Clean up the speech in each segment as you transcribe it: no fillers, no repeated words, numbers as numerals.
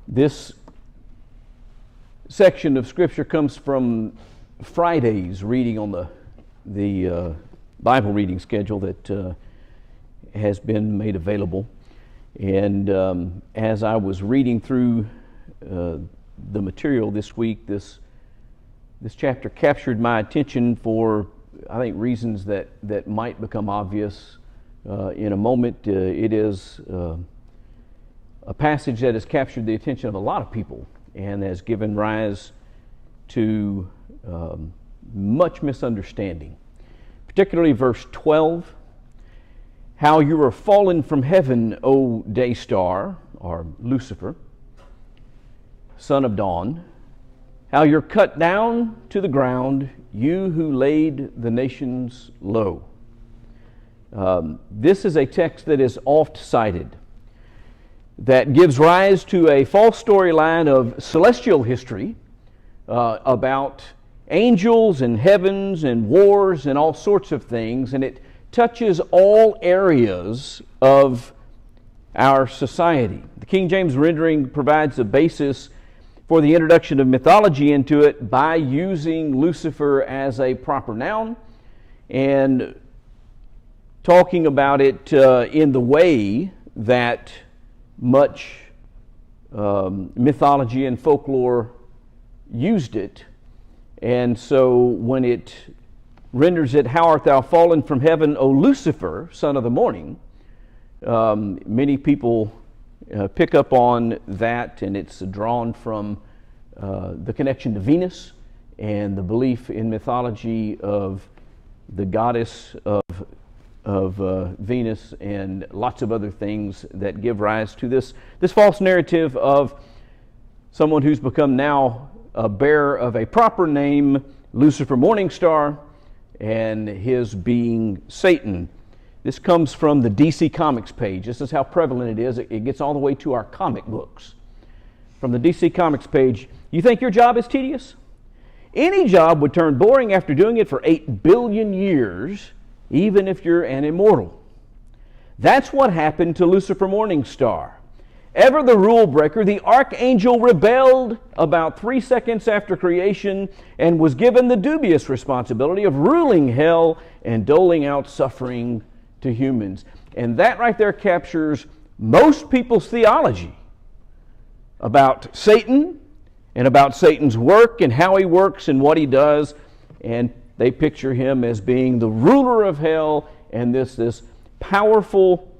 This section of Scripture comes from Friday's reading on the Bible reading schedule that has been made available. And as I was reading through the material this week, this chapter captured my attention for, I think, reasons that might become obvious in a moment. It is a passage that has captured the attention of a lot of people and has given rise to much misunderstanding. Particularly verse 12, how you are fallen from heaven, O day star, or Lucifer, son of dawn, how you're cut down to the ground, you who laid the nations low. This is a text that is oft cited, that gives rise to a false storyline of celestial history about angels and heavens and wars and all sorts of things, and it touches all areas of our society. The King James rendering provides a basis for the introduction of mythology into it by using Lucifer as a proper noun and talking about it in the way that much mythology and folklore used it. And so when it renders it, how art thou fallen from heaven, O Lucifer, son of the morning, many people pick up on that, and it's drawn from the connection to Venus and the belief in mythology of the goddess of Venus and lots of other things that give rise to this false narrative of someone who's become now a bearer of a proper name, Lucifer Morningstar, and his being Satan. This comes from the DC Comics page. This is how prevalent it is. It gets all the way to our comic books. From the DC Comics page, you think your job is tedious? Any job would turn boring after doing it for 8 billion years, even if you're an immortal. That's what happened to Lucifer Morningstar. Ever the rule breaker, the archangel rebelled about 3 seconds after creation and was given the dubious responsibility of ruling hell and doling out suffering to humans. And that right there captures most people's theology about Satan and about Satan's work and how he works and what he does. And they picture him as being the ruler of hell and this powerful,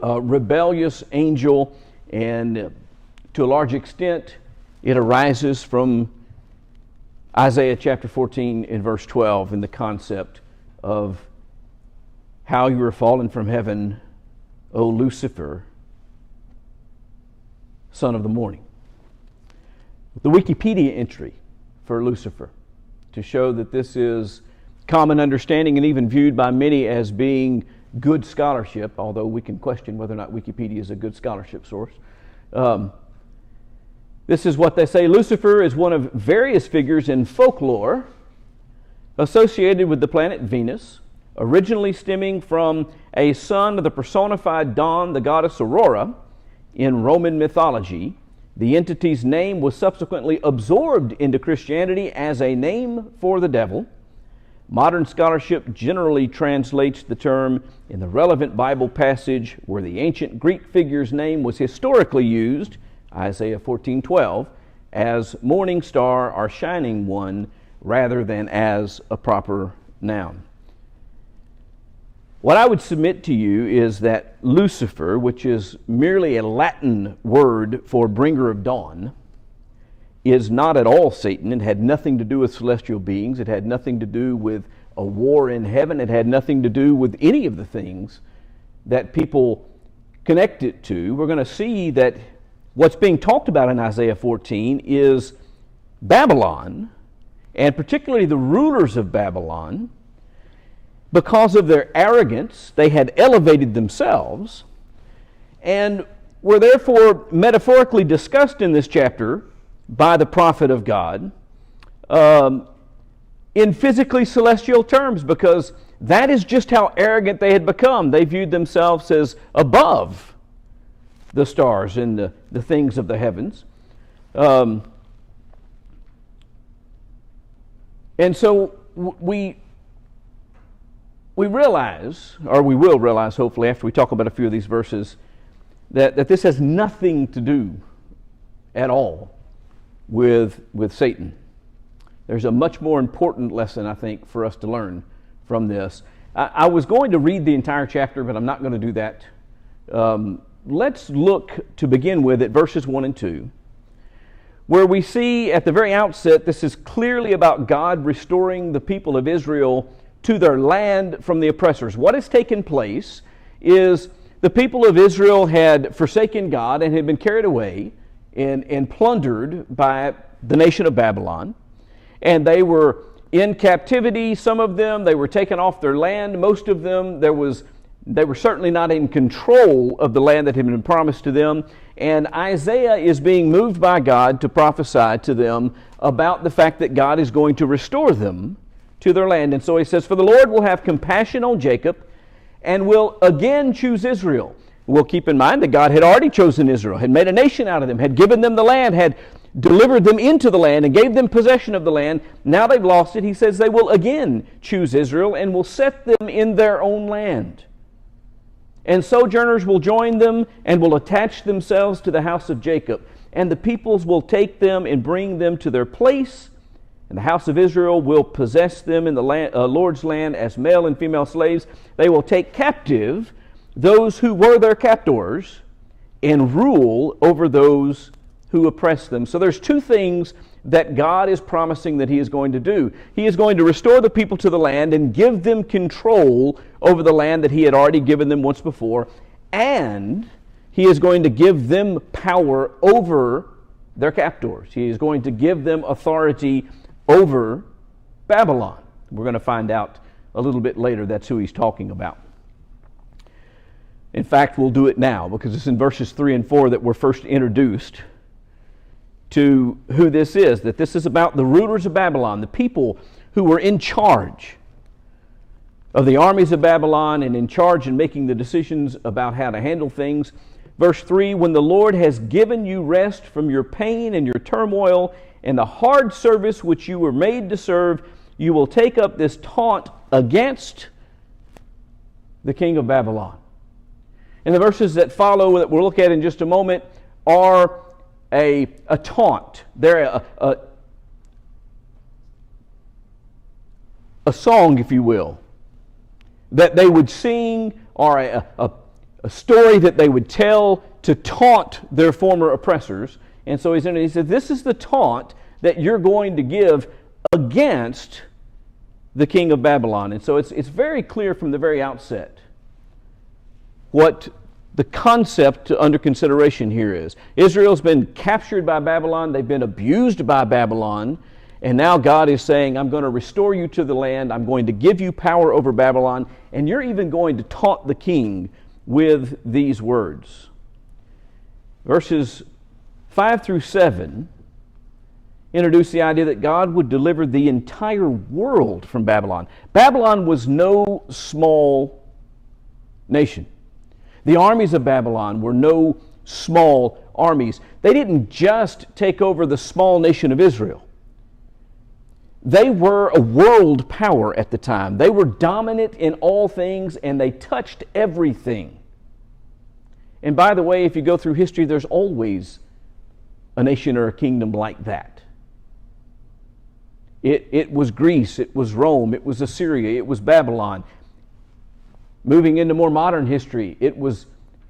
rebellious angel. And to a large extent, it arises from Isaiah chapter 14 in verse 12 in the concept of how you are fallen from heaven, O Lucifer, son of the morning. The Wikipedia entry for Lucifer to show that this is common understanding and even viewed by many as being good scholarship, although we can question whether or not Wikipedia is a good scholarship source. This is what they say. Lucifer is one of various figures in folklore associated with the planet Venus, originally stemming from a son of the personified dawn, the goddess Aurora, in Roman mythology. The entity's name was subsequently absorbed into Christianity as a name for the devil. Modern scholarship generally translates the term in the relevant Bible passage where the ancient Greek figure's name was historically used, Isaiah 14:12, as morning star or shining one rather than as a proper noun. What I would submit to you is that Lucifer, which is merely a Latin word for bringer of dawn, is not at all Satan. It had nothing to do with celestial beings. It had nothing to do with a war in heaven. It had nothing to do with any of the things that people connect it to. We're going to see that what's being talked about in Isaiah 14 is Babylon, and particularly the rulers of Babylon. Because of their arrogance, they had elevated themselves and were therefore metaphorically discussed in this chapter by the prophet of God in physically celestial terms, because that is just how arrogant they had become. They viewed themselves as above the stars and the things of the heavens. And so we realize, or we will realize hopefully after we talk about a few of these verses, that this has nothing to do at all with Satan. There's a much more important lesson, I think, for us to learn from this. I was going to read the entire chapter, but I'm not going to do that. Let's look to begin with at verses 1 and 2, where we see at the very outset this is clearly about God restoring the people of Israel to their land from the oppressors. What has taken place is the people of Israel had forsaken God and had been carried away and plundered by the nation of Babylon. And they were in captivity, some of them. They were taken off their land. Most of them, they were certainly not in control of the land that had been promised to them. And Isaiah is being moved by God to prophesy to them about the fact that God is going to restore them to their land. And so he says, "For the Lord will have compassion on Jacob and will again choose Israel." We'll keep in mind that God had already chosen Israel, had made a nation out of them, had given them the land, had delivered them into the land and gave them possession of the land. Now they've lost it. He says they will again choose Israel and will set them in their own land. And sojourners will join them and will attach themselves to the house of Jacob. And the peoples will take them and bring them to their place. And the house of Israel will possess them in the Lord's land as male and female slaves. They will take captive those who were their captors and rule over those who oppress them. So there's two things that God is promising that he is going to do. He is going to restore the people to the land and give them control over the land that he had already given them once before, and he is going to give them power over their captors. He is going to give them authority over Babylon. We're going to find out a little bit later that's who he's talking about. In fact, we'll do it now because it's in verses 3 and 4 that we're first introduced to who this is, that this is about the rulers of Babylon, the people who were in charge of the armies of Babylon and in charge in making the decisions about how to handle things. Verse 3, "When the Lord has given you rest from your pain and your turmoil and the hard service which you were made to serve, you will take up this taunt against the king of Babylon." And the verses that follow that we'll look at in just a moment are a taunt. They're a song, if you will, that they would sing, or a story that they would tell to taunt their former oppressors. And so he said, this is the taunt that you're going to give against the king of Babylon. And so it's very clear from the very outset what the concept under consideration here is. Israel's been captured by Babylon. They've been abused by Babylon. And now God is saying, I'm going to restore you to the land. I'm going to give you power over Babylon. And you're even going to taunt the king with these words. Verses 5 through 7 introduce the idea that God would deliver the entire world from Babylon. Babylon was no small nation. The armies of Babylon were no small armies. They didn't just take over the small nation of Israel. They were a world power at the time. They were dominant in all things, and they touched everything. And by the way, if you go through history, there's always a nation or a kingdom like that. It was Greece, it was Rome, it was Assyria, it was Babylon. Moving into more modern history, it was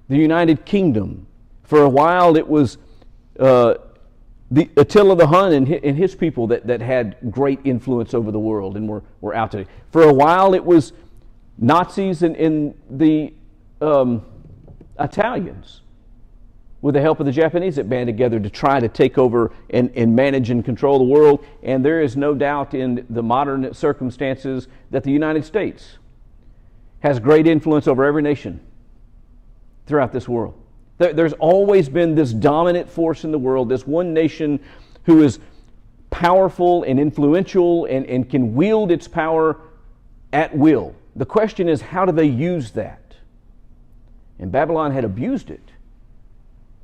the United Kingdom. For a while, it was the Attila the Hun and his people that had great influence over the world and were out there. For a while, it was Nazis and the Italians, with the help of the Japanese, that band together to try to take over and manage and control the world. And there is no doubt in the modern circumstances that the United States has great influence over every nation throughout this world. There's always been this dominant force in the world, this one nation who is powerful and influential and can wield its power at will. The question is, how do they use that? And Babylon had abused it.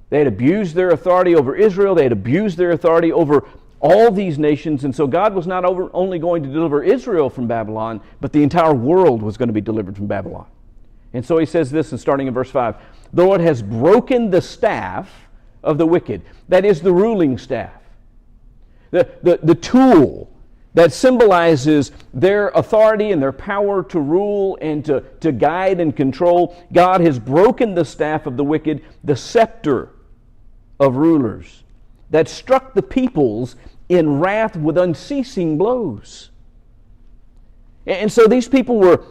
They had abused their authority over Israel. They had abused their authority over all these nations. And so God was not only going to deliver Israel from Babylon, but the entire world was going to be delivered from Babylon. And so he says this, and starting in verse 5, "The Lord has broken the staff of the wicked." That is the ruling staff. The tool that symbolizes their authority and their power to rule and to guide and control. God has broken the staff of the wicked, the scepter of rulers, that struck the peoples in wrath with unceasing blows. And so these people were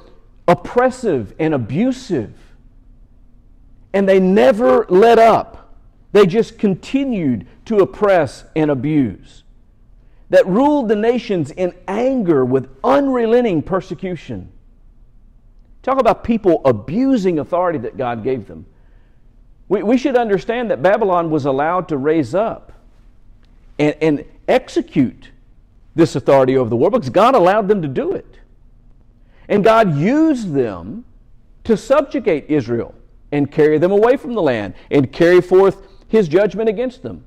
oppressive and abusive, and they never let up. They just continued to oppress and abuse, that ruled the nations in anger with unrelenting persecution. Talk about people abusing authority that God gave them. We should understand that Babylon was allowed to raise up and execute this authority over the world because God allowed them to do it. And God used them to subjugate Israel and carry them away from the land and carry forth His judgment against them.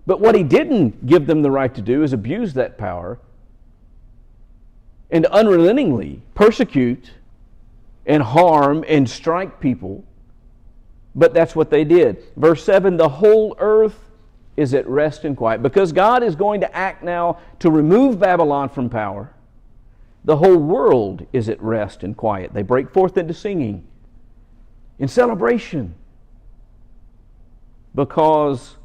But what He didn't give them the right to do is abuse that power and unrelentingly persecute and harm and strike people. But that's what they did. Verse 7, "The whole earth is at rest and quiet." Because God is going to act now to remove Babylon from power, the whole world is at rest and quiet. They break forth into singing, in celebration, because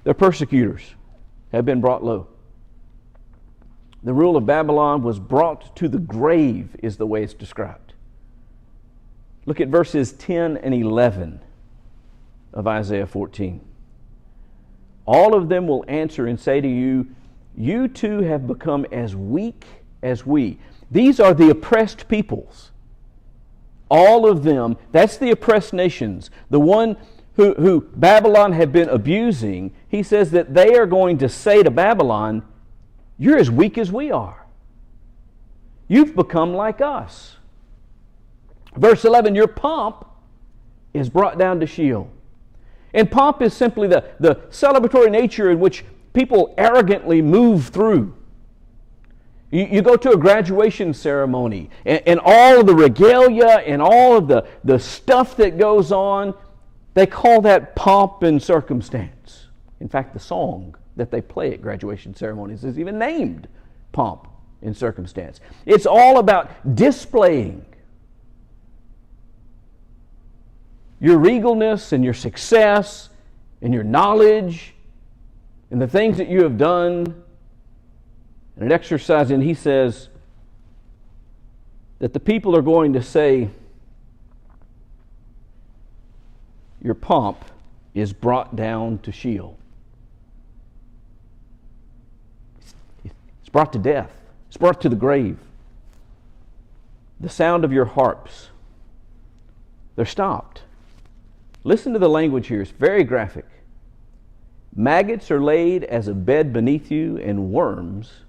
their persecutors have been brought low. The rule of Babylon was brought to the grave, is the way it's described. Look at verses 10 and 11 of Isaiah 14. "All of them will answer and say to you, 'You too have become as weak as we.'" These are the oppressed peoples. All of them, that's the oppressed nations. The one who Babylon had been abusing, he says that they are going to say to Babylon, "You're as weak as we are. You've become like us." Verse 11, "Your pomp is brought down to Sheol." And pomp is simply the celebratory nature in which people arrogantly move through. You go to a graduation ceremony, and all of the regalia and all of the stuff that goes on, they call that pomp and circumstance. In fact, the song that they play at graduation ceremonies is even named Pomp and Circumstance. It's all about displaying your regalness and your success and your knowledge and the things that you have done and an exercise. And he says that the people are going to say, "Your pomp is brought down to Sheol." It's brought to death. It's brought to the grave. The sound of your harps, they're stopped. Listen to the language here. It's very graphic. "Maggots are laid as a bed beneath you, and worms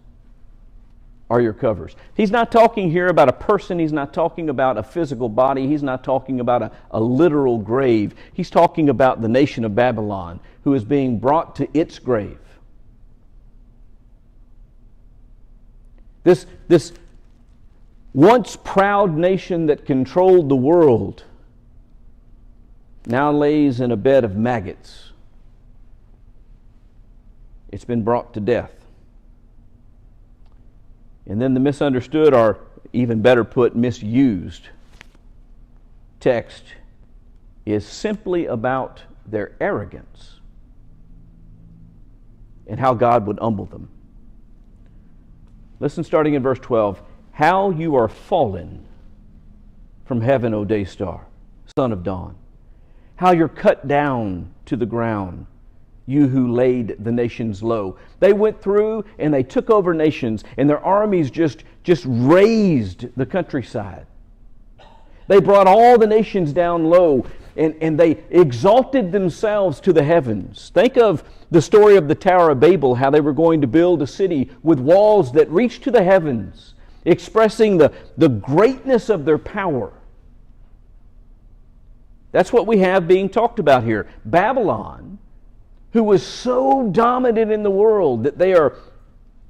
are your covers." He's not talking here about a person. He's not talking about a physical body. He's not talking about a literal grave. He's talking about the nation of Babylon who is being brought to its grave. This once proud nation that controlled the world now lays in a bed of maggots. It's been brought to death. And then the misunderstood, or even better put, misused text is simply about their arrogance and how God would humble them. Listen, starting in verse 12. "How you are fallen from heaven, O day star, son of dawn. How you're cut down to the ground, you who laid the nations low." They went through and they took over nations, and their armies just razed the countryside. They brought all the nations down low, and they exalted themselves to the heavens. Think of the story of the Tower of Babel, how they were going to build a city with walls that reached to the heavens, expressing the greatness of their power. That's what we have being talked about here. Babylon, who was so dominant in the world that they are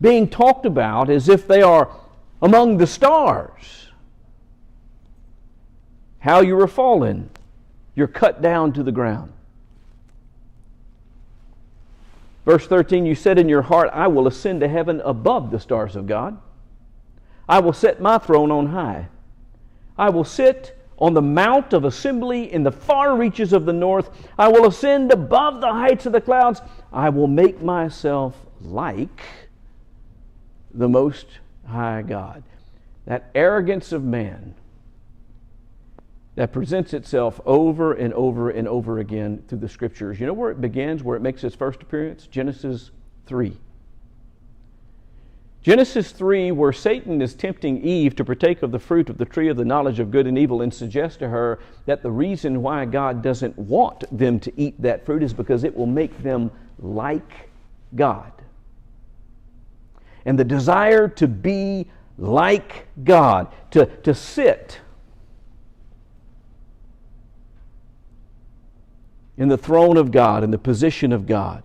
being talked about as if they are among the stars. How you are fallen. You're cut down to the ground. Verse 13, you said in your heart, I will ascend to heaven above the stars of God. I will set my throne on high. I will sit on the mount of assembly in the far reaches of the north. I will ascend above the heights of the clouds. I will make myself like the Most High God. That arrogance of man that presents itself over and over and over again through the Scriptures. You know where it begins, where it makes its first appearance? Genesis 3. Genesis 3, where Satan is tempting Eve to partake of the fruit of the tree of the knowledge of good and evil and suggests to her that the reason why God doesn't want them to eat that fruit is because it will make them like God. And the desire to be like God, to sit in the throne of God, in the position of God.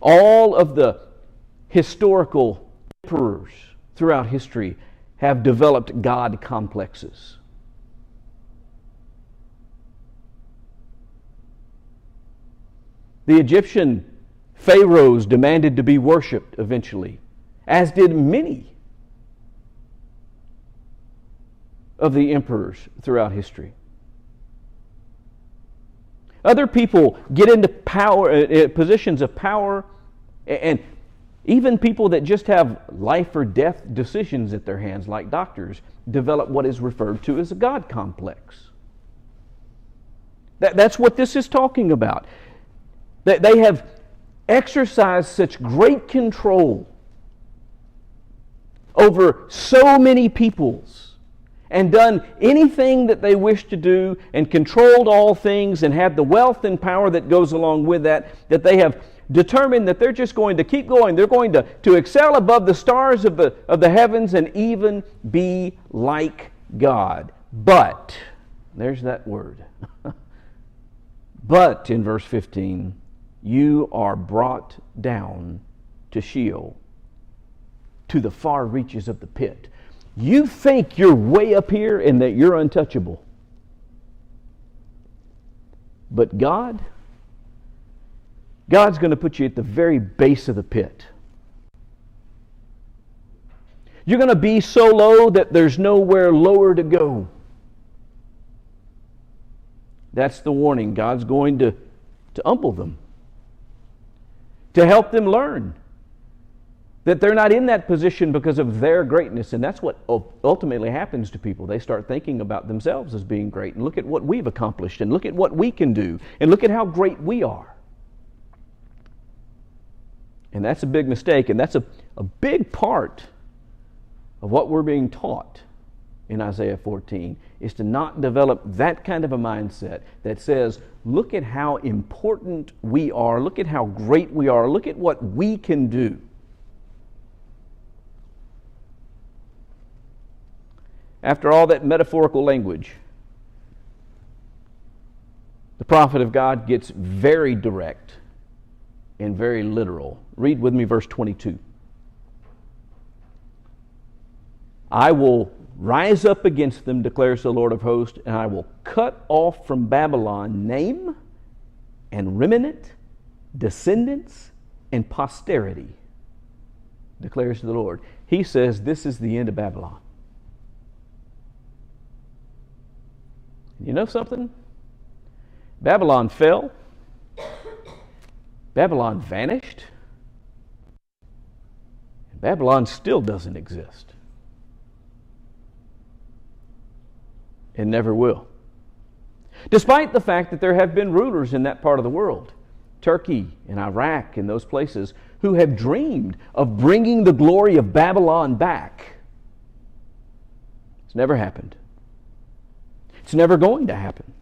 All of the historical emperors throughout history have developed God complexes. The Egyptian pharaohs demanded to be worshipped eventually, as did many of the emperors throughout history. Other people get into power, positions of power, and even people that just have life or death decisions at their hands, like doctors, develop what is referred to as a God complex. That's what this is talking about. They have exercised such great control over so many peoples and done anything that they wish to do and controlled all things and had the wealth and power that goes along with that they have determined that they're just going to keep going. They're going to excel above the stars of the heavens and even be like God. But, there's that word. But, in verse 15, you are brought down to Sheol, to the far reaches of the pit. You think you're way up here and that you're untouchable. But God's going to put you at the very base of the pit. You're going to be so low that there's nowhere lower to go. That's the warning. God's going to humble them, to help them learn that they're not in that position because of their greatness. And that's what ultimately happens to people. They start thinking about themselves as being great. And look at what we've accomplished. And look at what we can do. And look at how great we are. And that's a big mistake. And that's a big part of what we're being taught in Isaiah 14, is to not develop that kind of a mindset that says, look at how important we are. Look at how great we are. Look at what we can do. After all that metaphorical language, the prophet of God gets very direct and very literal. Read with me verse 22. I will rise up against them, declares the Lord of hosts, and I will cut off from Babylon name and remnant, descendants, and posterity, declares the Lord. He says this is the end of Babylon. You know something? Babylon fell. Babylon vanished. Babylon still doesn't exist. And never will. Despite the fact that there have been rulers in that part of the world, Turkey and Iraq and those places, who have dreamed of bringing the glory of Babylon back. It's never happened. It's never going to happen.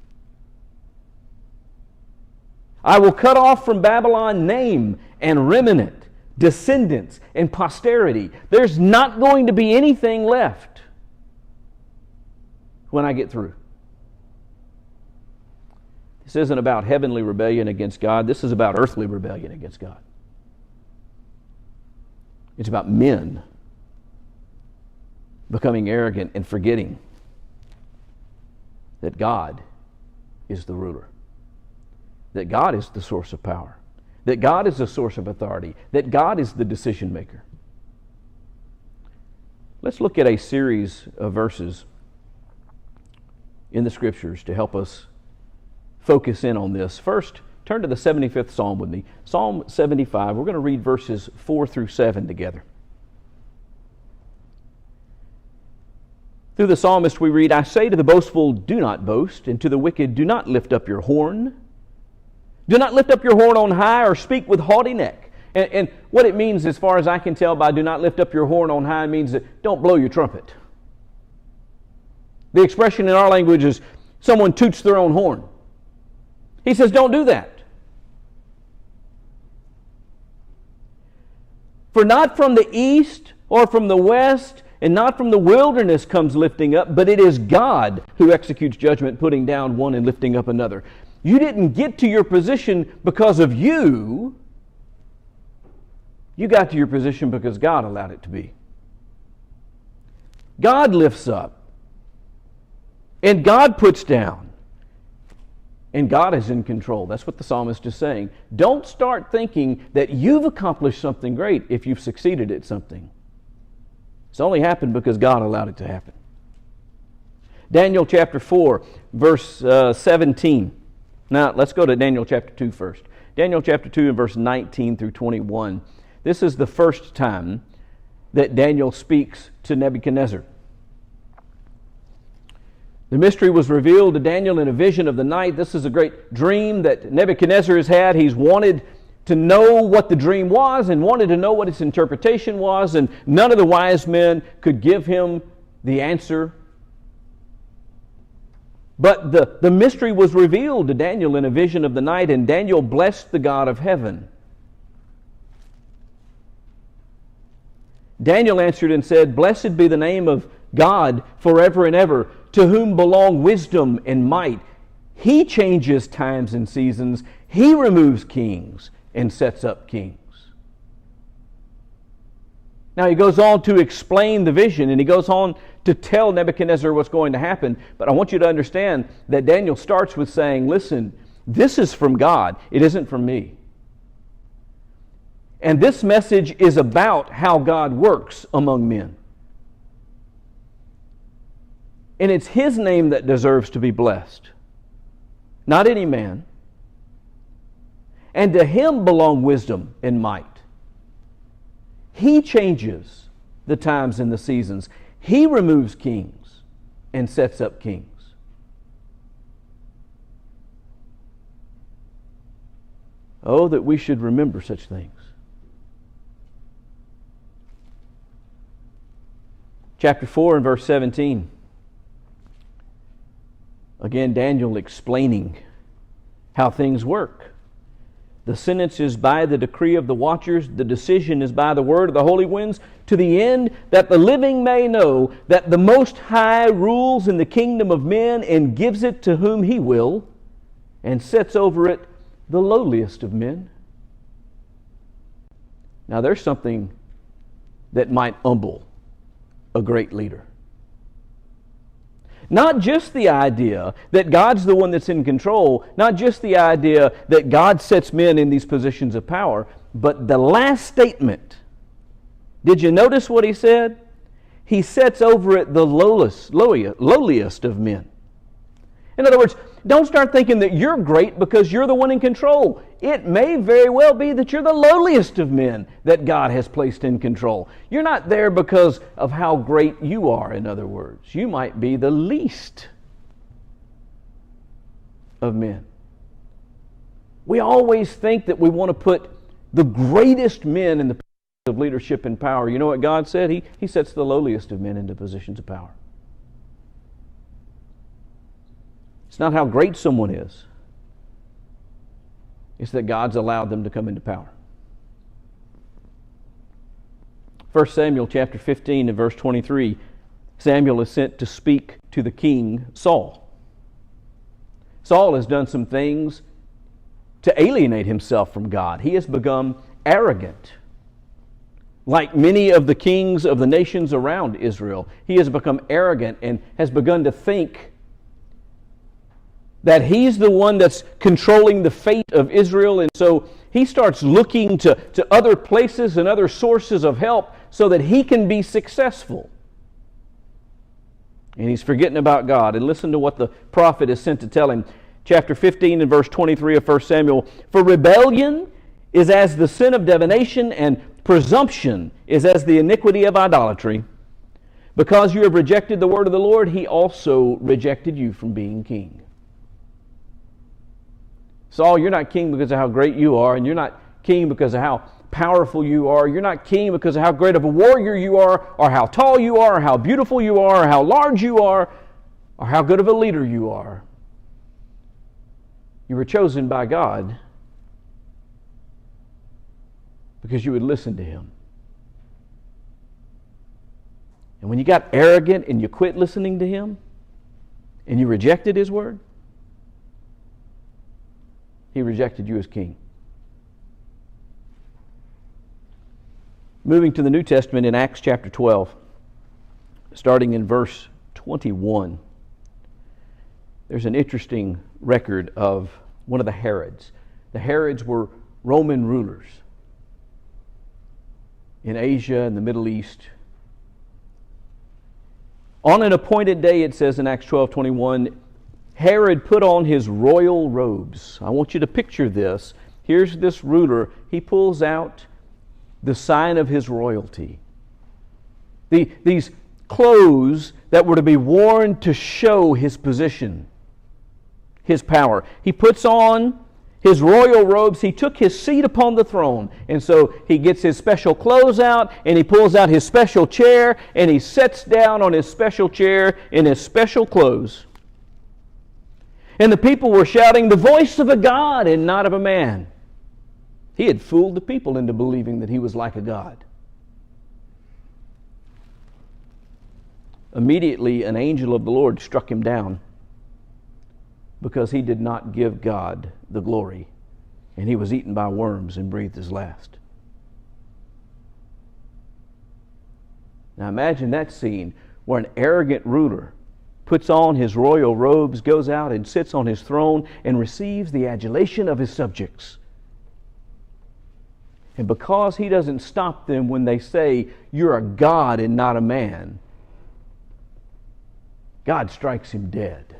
I will cut off from Babylon name and remnant, descendants, and posterity. There's not going to be anything left when I get through. This isn't about heavenly rebellion against God. This is about earthly rebellion against God. It's about men becoming arrogant and forgetting that God is the ruler, that God is the source of power, that God is the source of authority, that God is the decision maker. Let's look at a series of verses in the Scriptures to help us focus in on this. First, turn to the 75th Psalm with me. Psalm 75, we're going to read verses 4 through 7 together. Through the psalmist we read, I say to the boastful, do not boast, and to the wicked, do not lift up your horn. Do not lift up your horn on high or speak with haughty neck. And what it means, as far as I can tell by do not lift up your horn on high, means that don't blow your trumpet. The expression in our language is someone toots their own horn. He says, don't do that. For not from the east or from the west and not from the wilderness comes lifting up, but it is God who executes judgment, putting down one and lifting up another. You didn't get to your position because of you. You got to your position because God allowed it to be. God lifts up. And God puts down. And God is in control. That's what the psalmist is saying. Don't start thinking that you've accomplished something great if you've succeeded at something. It's only happened because God allowed it to happen. Daniel chapter 4, verse 17. Now, let's go to Daniel chapter 2 first. Daniel chapter 2 and verse 19 through 21. This is the first time that Daniel speaks to Nebuchadnezzar. The mystery was revealed to Daniel in a vision of the night. This is a great dream that Nebuchadnezzar has had. He's wanted to know what the dream was and wanted to know what its interpretation was, and none of the wise men could give him the answer. But the mystery was revealed to Daniel in a vision of the night, and Daniel blessed the God of heaven. Daniel answered and said, Blessed be the name of God forever and ever, to whom belong wisdom and might. He changes times and seasons. He removes kings and sets up kings. Now he goes on to explain the vision, and he goes on to tell Nebuchadnezzar what's going to happen. But I want you to understand that Daniel starts with saying, listen, this is from God. It isn't from me. And this message is about how God works among men. And it's His name that deserves to be blessed, not any man. And to Him belong wisdom and might. He changes the times and the seasons. He removes kings and sets up kings. Oh, that we should remember such things. Chapter 4 and verse 17. Again, Daniel explaining how things work. The sentence is by the decree of the watchers. The decision is by the word of the holy winds, to the end that the living may know that the Most High rules in the kingdom of men and gives it to whom He will, and sets over it the lowliest of men. Now there's something that might humble a great leader. Not just the idea that God's the one that's in control, not just the idea that God sets men in these positions of power, but the last statement. Did you notice what he said? He sets over it the lowliest of men. In other words, don't start thinking that you're great because you're the one in control. It may very well be that you're the lowliest of men that God has placed in control. You're not there because of how great you are, in other words. You might be the least of men. We always think that we want to put the greatest men in the position of leadership and power. You know what God said? He sets the lowliest of men into positions of power. It's not how great someone is. It's that God's allowed them to come into power. 1 Samuel chapter 15 and verse 23, Samuel is sent to speak to the king Saul. Saul has done some things to alienate himself from God. He has become arrogant. Like many of the kings of the nations around Israel, he has become arrogant and has begun to think that he's the one that's controlling the fate of Israel. And so he starts looking to other places and other sources of help so that he can be successful. And he's forgetting about God. And listen to what the prophet is sent to tell him. Chapter 15 and verse 23 of 1 Samuel. For rebellion is as the sin of divination, and presumption is as the iniquity of idolatry. Because you have rejected the word of the Lord, he also rejected you from being king. Saul, you're not king because of how great you are, and you're not king because of how powerful you are. You're not king because of how great of a warrior you are, or how tall you are, or how beautiful you are, or how large you are, or how good of a leader you are. You were chosen by God because you would listen to Him. And when you got arrogant and you quit listening to Him and you rejected His word, He rejected you as king. Moving to the New Testament in Acts chapter 12, starting in verse 21, there's an interesting record of one of the Herods. The Herods were Roman rulers in Asia and the Middle East. On an appointed day, it says in Acts 12:21, Herod put on his royal robes. I want you to picture this. Here's this ruler. He pulls out the sign of his royalty. These clothes that were to be worn to show his position, his power. He puts on his royal robes. He took his seat upon the throne. And so he gets his special clothes out, and he pulls out his special chair, and he sits down on his special chair in his special clothes. And the people were shouting, "The voice of a God and not of a man." He had fooled the people into believing that he was like a god. Immediately, an angel of the Lord struck him down because he did not give God the glory, and he was eaten by worms and breathed his last. Now imagine that scene where an arrogant ruler puts on his royal robes, goes out and sits on his throne and receives the adulation of his subjects. And because he doesn't stop them when they say, "You're a god and not a man," God strikes him dead.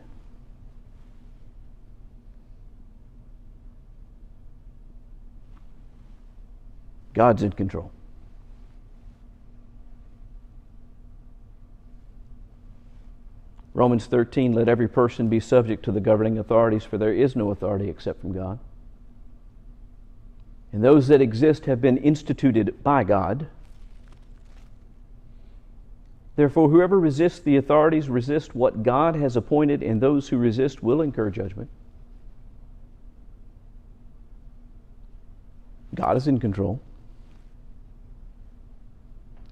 God's in control. Romans 13, let every person be subject to the governing authorities, for there is no authority except from God. And those that exist have been instituted by God. Therefore, whoever resists the authorities resists what God has appointed, and those who resist will incur judgment. God is in control.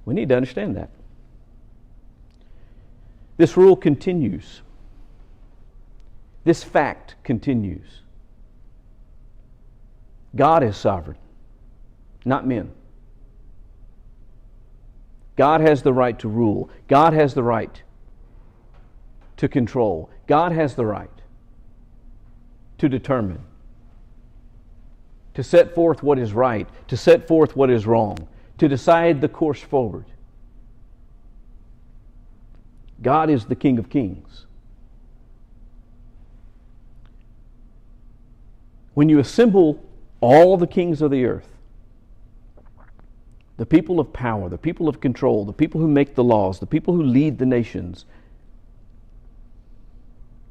We need to understand that. This rule continues. This fact continues. God is sovereign, not men. God has the right to rule. God has the right to control. God has the right to determine, to set forth what is right, to set forth what is wrong, to decide the course forward. God is the King of Kings. When you assemble all the kings of the earth, the people of power, the people of control, the people who make the laws, the people who lead the nations,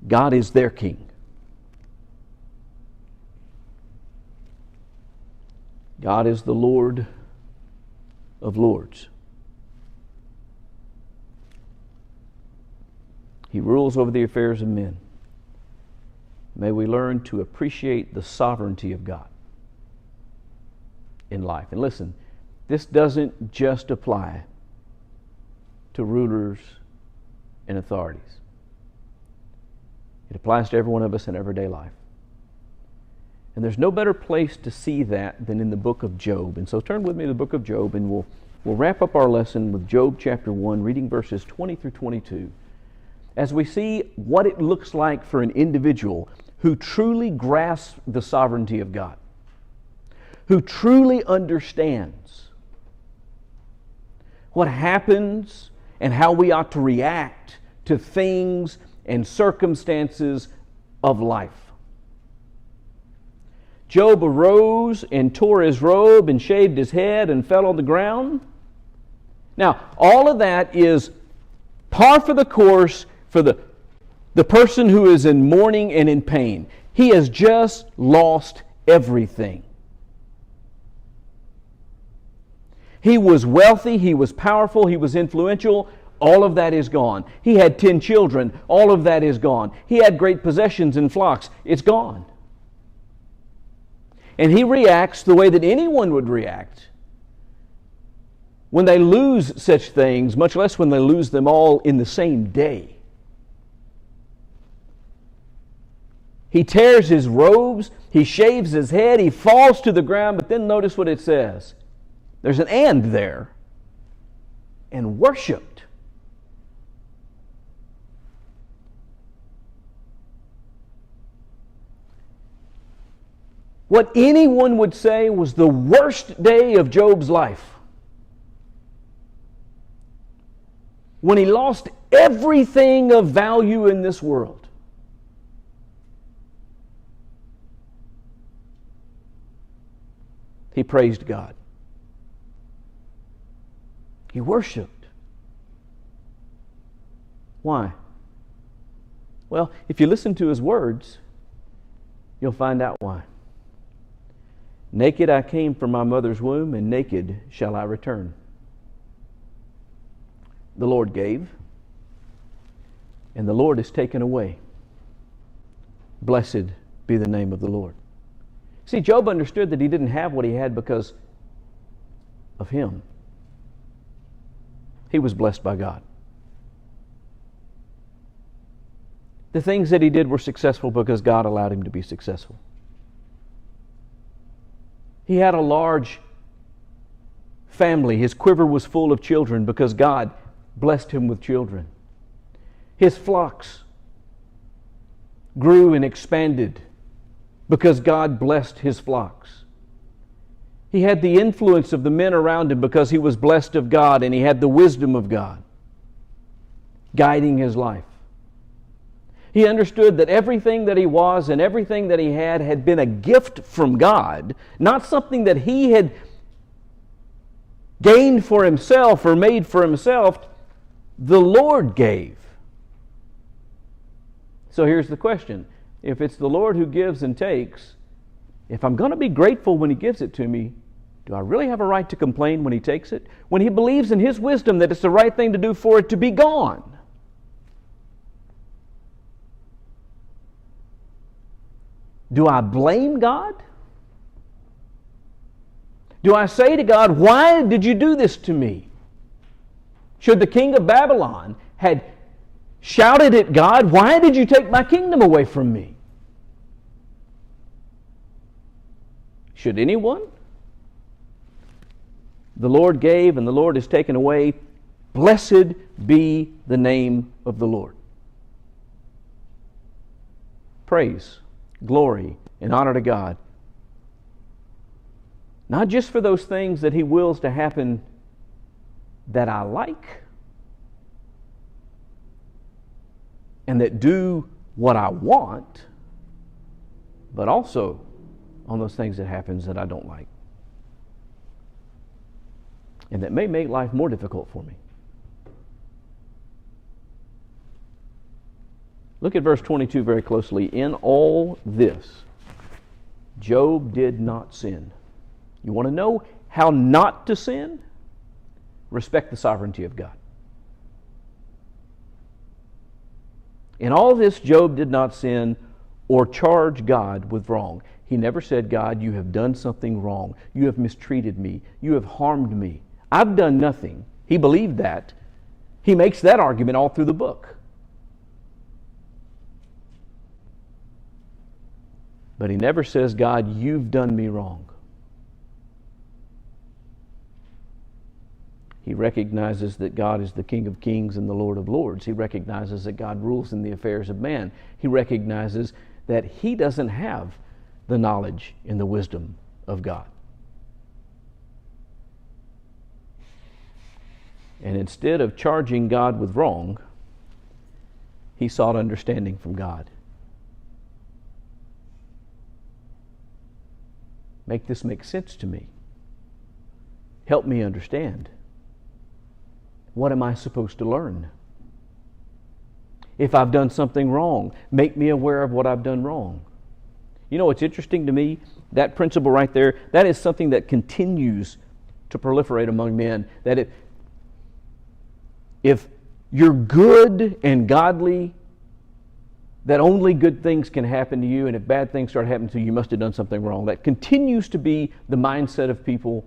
God is their king. God is the Lord of lords. He rules over the affairs of men. May we learn to appreciate the sovereignty of God in life. And listen, this doesn't just apply to rulers and authorities. It applies to every one of us in everyday life. And there's no better place to see that than in the book of Job. And so turn with me to the book of Job, and we'll wrap up our lesson with Job chapter 1, reading verses 20 through 22, as we see what it looks like for an individual who truly grasps the sovereignty of God, who truly understands what happens and how we ought to react to things and circumstances of life. Job arose and tore his robe and shaved his head and fell on the ground. Now, all of that is par for the course for the person who is in mourning and in pain. He has just lost everything. He was wealthy, he was powerful, he was influential. All of that is gone. He had 10 children. All of that is gone. He had great possessions and flocks. It's gone. And he reacts the way that anyone would react when they lose such things, much less when they lose them all in the same day. He tears his robes, he shaves his head, he falls to the ground, but then notice what it says. There's an "and" there. And worshiped. What anyone would say was the worst day of Job's life, when he lost everything of value in this world. He praised God. He worshiped. Why? Well, if you listen to his words, you'll find out why. Naked I came from my mother's womb, and naked shall I return. The Lord gave, and the Lord is taken away. Blessed be the name of the Lord. See, Job understood that he didn't have what he had because of him. He was blessed by God. The things that he did were successful because God allowed him to be successful. He had a large family. His quiver was full of children because God blessed him with children. His flocks grew and expanded because God blessed his flocks. He had the influence of the men around him because he was blessed of God, and he had the wisdom of God guiding his life. He understood that everything that he was and everything that he had been a gift from God, not something that he had gained for himself or made for himself. The Lord gave. So here's the question. If it's the Lord who gives and takes, if I'm going to be grateful when he gives it to me, do I really have a right to complain when he takes it? When he believes in his wisdom that it's the right thing to do for it to be gone? Do I blame God? Do I say to God, why did you do this to me? Should the king of Babylon had shouted at God, why did you take my kingdom away from me? Should anyone? The Lord gave and the Lord is taken away. Blessed be the name of the Lord. Praise, glory, and honor to God. Not just for those things that he wills to happen that I like and that do what I want, but also on those things that happens that I don't like and that may make life more difficult for me. Look at verse 22 very closely. In all this, Job did not sin. You want to know how not to sin? Respect the sovereignty of God. In all this, Job did not sin or charge God with wrong. He never said, God, you have done something wrong. You have mistreated me. You have harmed me. I've done nothing. He believed that. He makes that argument all through the book. But he never says, God, you've done me wrong. He recognizes that God is the King of Kings and the Lord of Lords. He recognizes that God rules in the affairs of man. He recognizes that he doesn't have the knowledge and the wisdom of God. And instead of charging God with wrong, he sought understanding from God. Make this make sense to me. Help me understand. What am I supposed to learn? If I've done something wrong, make me aware of what I've done wrong. You know what's interesting to me? That principle right there, that is something that continues to proliferate among men. That if you're good and godly, that only good things can happen to you, and if bad things start happening to you, you must have done something wrong. That continues to be the mindset of people.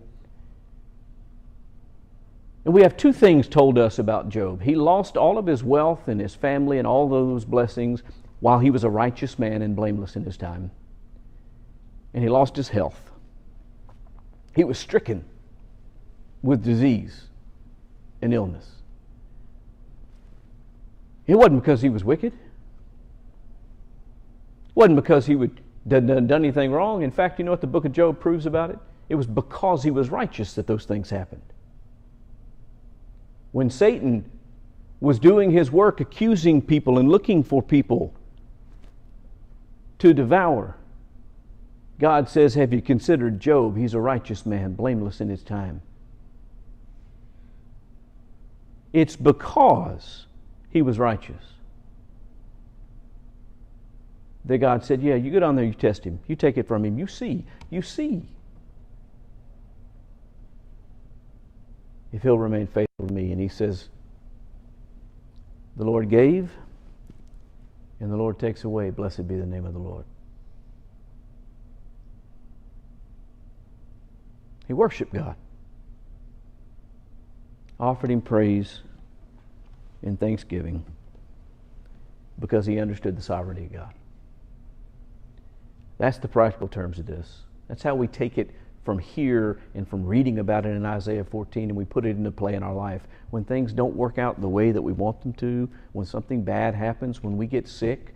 And we have two things told us about Job. He lost all of his wealth and his family and all those blessings while he was a righteous man and blameless in his time. And he lost his health. He was stricken with disease and illness. It wasn't because he was wicked. It wasn't because he had done anything wrong. In fact, you know what the book of Job proves about it? It was because he was righteous that those things happened. When Satan was doing his work accusing people and looking for people to devour, God says, have you considered Job? He's a righteous man, blameless in his time. It's because he was righteous that God said, yeah, you go down there, you test him. You take it from him. You see. If he'll remain faithful to me. And he says, the Lord gave and the Lord takes away. Blessed be the name of the Lord. He worshiped God. Offered him praise and thanksgiving because he understood the sovereignty of God. That's the practical terms of this. That's how we take it from here and from reading about it in Isaiah 14, and we put it into play in our life. When things don't work out the way that we want them to, when something bad happens, when we get sick.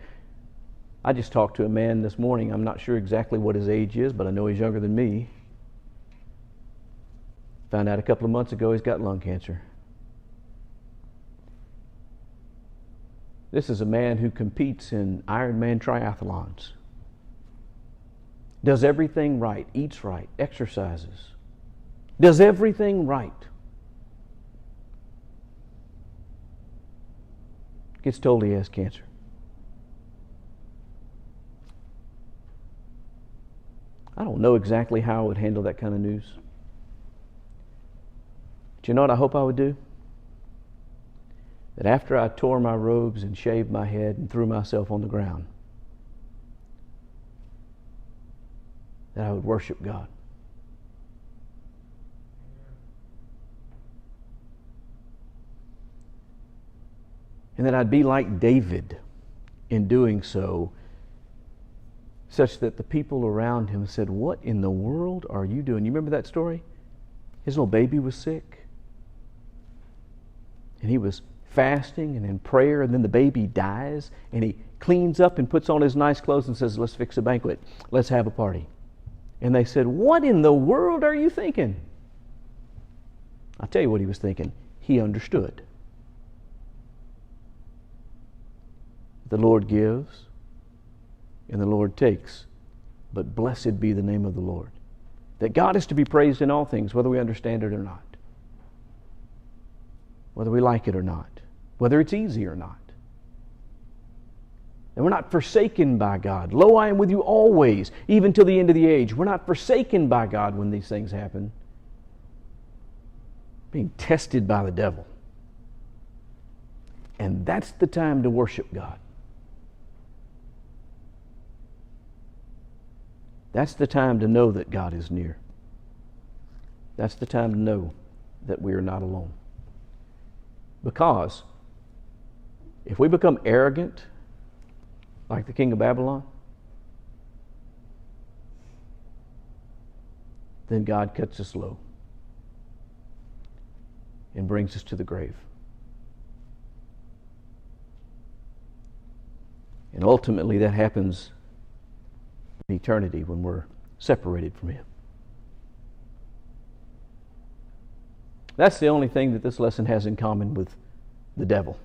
I just talked to a man this morning. I'm not sure exactly what his age is, but I know he's younger than me. Found out a couple of months ago he's got lung cancer. This is a man who competes in Ironman triathlons. Does everything right, eats right, exercises. Does everything right. Gets told he has cancer. I don't know exactly how I would handle that kind of news. But you know what I hope I would do? That after I tore my robes and shaved my head and threw myself on the ground, that I would worship God. And that I'd be like David in doing so, such that the people around him said, what in the world are you doing? You remember that story? His little baby was sick. And he was fasting and in prayer, and then the baby dies, and he cleans up and puts on his nice clothes and says, let's fix a banquet. Let's have a party. And they said, what in the world are you thinking? I'll tell you what he was thinking. He understood. The Lord gives and the Lord takes, but blessed be the name of the Lord. That God is to be praised in all things, whether we understand it or not, whether we like it or not, whether it's easy or not. And we're not forsaken by God. Lo, I am with you always, even till the end of the age. We're not forsaken by God when these things happen. Being tested by the devil. And that's the time to worship God. That's the time to know that God is near. That's the time to know that we are not alone. Because if we become arrogant, like the king of Babylon, then God cuts us low and brings us to the grave. And ultimately that happens in eternity when we're separated from Him. That's the only thing that this lesson has in common with the devil.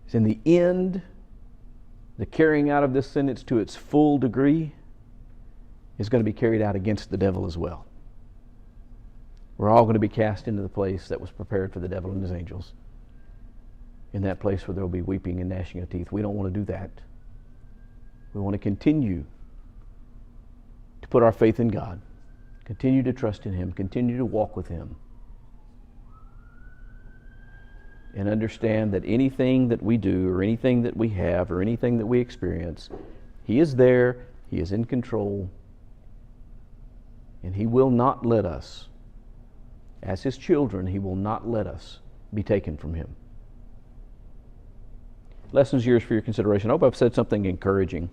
It's in the end, the carrying out of this sentence to its full degree is going to be carried out against the devil as well. We're all going to be cast into the place that was prepared for the devil and his angels. In that place where there will be weeping and gnashing of teeth. We don't want to do that. We want to continue to put our faith in God, continue to trust in Him, continue to walk with Him, and understand that anything that we do or anything that we have or anything that we experience, He is there, He is in control, and He will not let us, as His children, He will not let us be taken from Him. Lessons yours for your consideration. I hope I've said something encouraging.